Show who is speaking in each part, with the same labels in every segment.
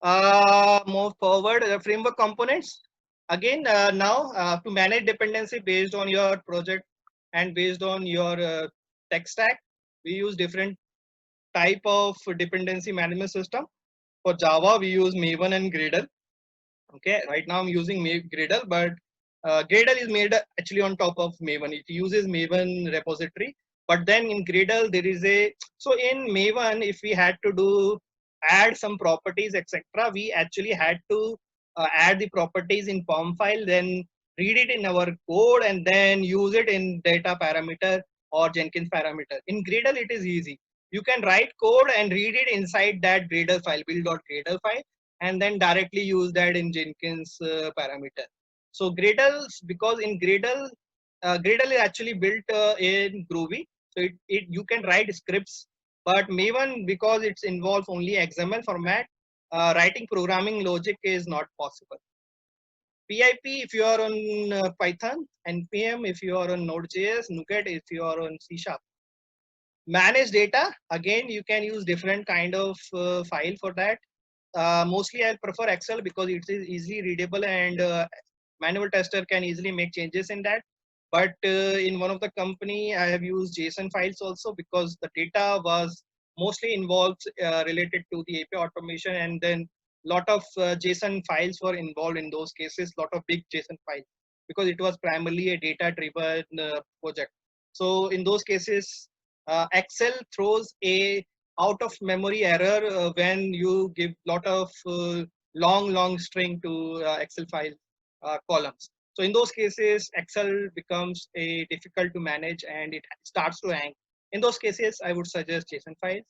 Speaker 1: Move forward, framework components. Again, now to manage dependency based on your project and based on your tech stack, we use different type of dependency management system. For Java, we use Maven and Gradle. Okay, right now I'm using Gradle, but Gradle is made actually on top of Maven. It uses Maven repository, but then in Gradle there is a, so in Maven if we had to do add some properties etc., we actually had to add the properties in POM file, then read it in our code and then use it in data parameter or Jenkins parameter. In Gradle it is easy. You can write code and read it inside that Gradle file, build.gradle file, and then directly use that in Jenkins parameter. So Gradle, because in Gradle, Gradle is actually built in Groovy, so it you can write scripts, but Maven, because it's involves only XML format, writing programming logic is not possible. PIP if you are on Python, NPM if you are on Node.js, NuGet if you are on C Sharp. Manage data, again you can use different kind of file for that. Mostly I prefer Excel because it is easily readable and manual tester can easily make changes in that. But in one of the company, I have used JSON files also because the data was mostly involved related to the API automation, and then lot of JSON files were involved in those cases, lot of big JSON files because it was primarily a data driven project. So in those cases, Excel throws a out of memory error when you give lot of long string to Excel file columns. So in those cases, Excel becomes a difficult to manage and it starts to hang. In those cases, I would suggest JSON files.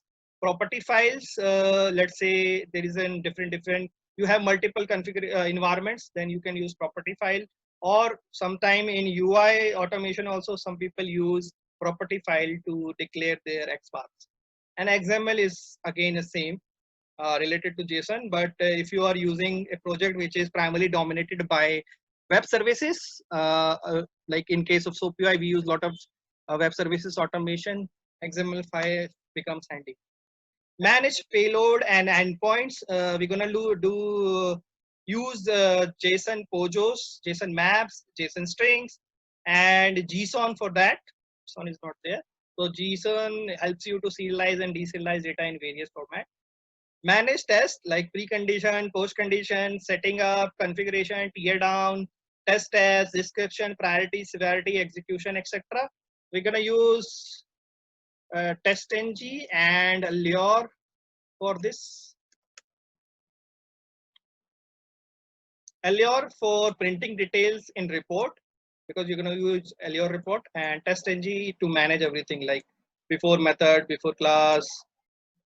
Speaker 1: Property files, let's say there is a different, you have multiple configure environments, then you can use property file, or sometime in UI automation also some people use property file to declare their XPaths. And XML is again the same, related to JSON, but if you are using a project which is primarily dominated by web services, like in case of SoapUI, we use a lot of web services automation, XML file becomes handy. Manage payload and endpoints. We're gonna use JSON POJOs, JSON maps, JSON strings, and JSON for that. JSON is not there. So JSON helps you to serialize and deserialize data in various formats. Manage tests like precondition, post-condition, setting up, configuration, tear down, test, description, priority, severity, execution, etc. We're gonna use TestNG and Allure for this. Allure for printing details in report because you're gonna use Allure report, and TestNG to manage everything like before method, before class,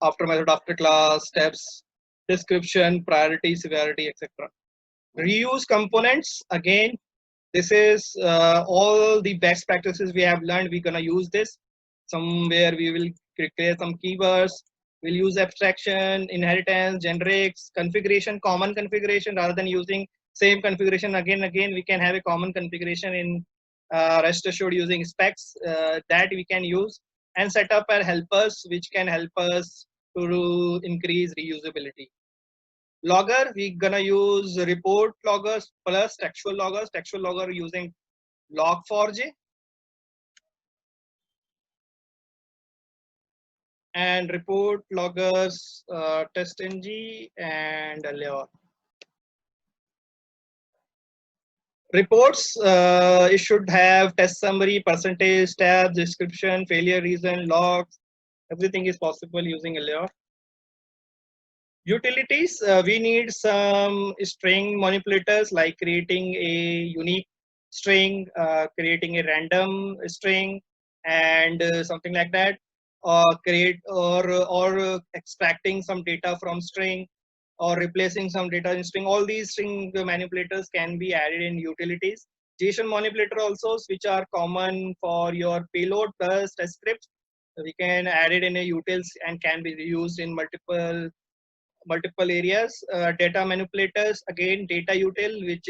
Speaker 1: after method, after class, steps, description, priority, severity, etc. Reuse components, again, this is all the best practices we have learned. We're gonna use this. Somewhere we will create some keywords. We'll use abstraction, inheritance, generics, configuration, common configuration, rather than using same configuration again. We can have a common configuration in rest assured using specs that we can use, and set up our helpers which can help us to increase reusability. Logger, we're gonna use report loggers plus textual loggers. Textual logger using Log4j, and report loggers TestNG and Allure. Reports, it should have test summary, percentage, tabs, description, failure reason, logs. Everything is possible using Allure. Utilities, we need some string manipulators like creating a unique string, creating a random string, and something like that, or create or extracting some data from string, or replacing some data in string. All these string manipulators can be added in utilities. JSON manipulator also, which are common for your payload plus test scripts. So we can add it in a utils and can be used in multiple areas. Data manipulators, again data util, which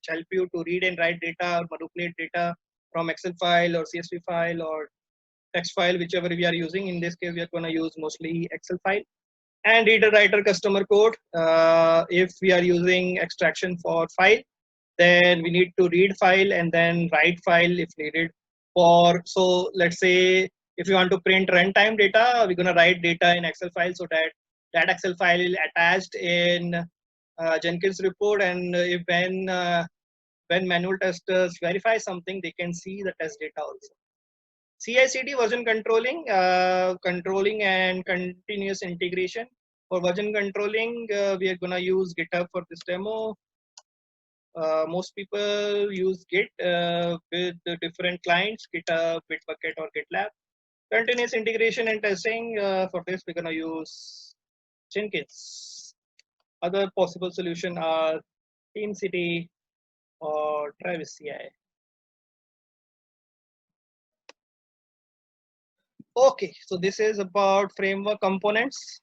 Speaker 1: help you to read and write data, manipulate data from Excel file or CSV file or text file, whichever we are using. In this case, we are going to use mostly Excel file. and reader writer customer code. If we are using extraction for file, then we need to read file and then write file if needed. So let's say if you want to print runtime data, we're gonna write data in Excel file so that that Excel file is attached in Jenkins report, and if when manual testers verify something, they can see the test data also. CI/CD version controlling and continuous integration. For version controlling, we are gonna use GitHub for this demo. Most people use Git with the different clients, GitHub, Bitbucket, or GitLab. Continuous integration and testing, for this we're gonna use Jenkins. Other possible solution are TeamCity or Travis CI. Okay, so this is about framework components.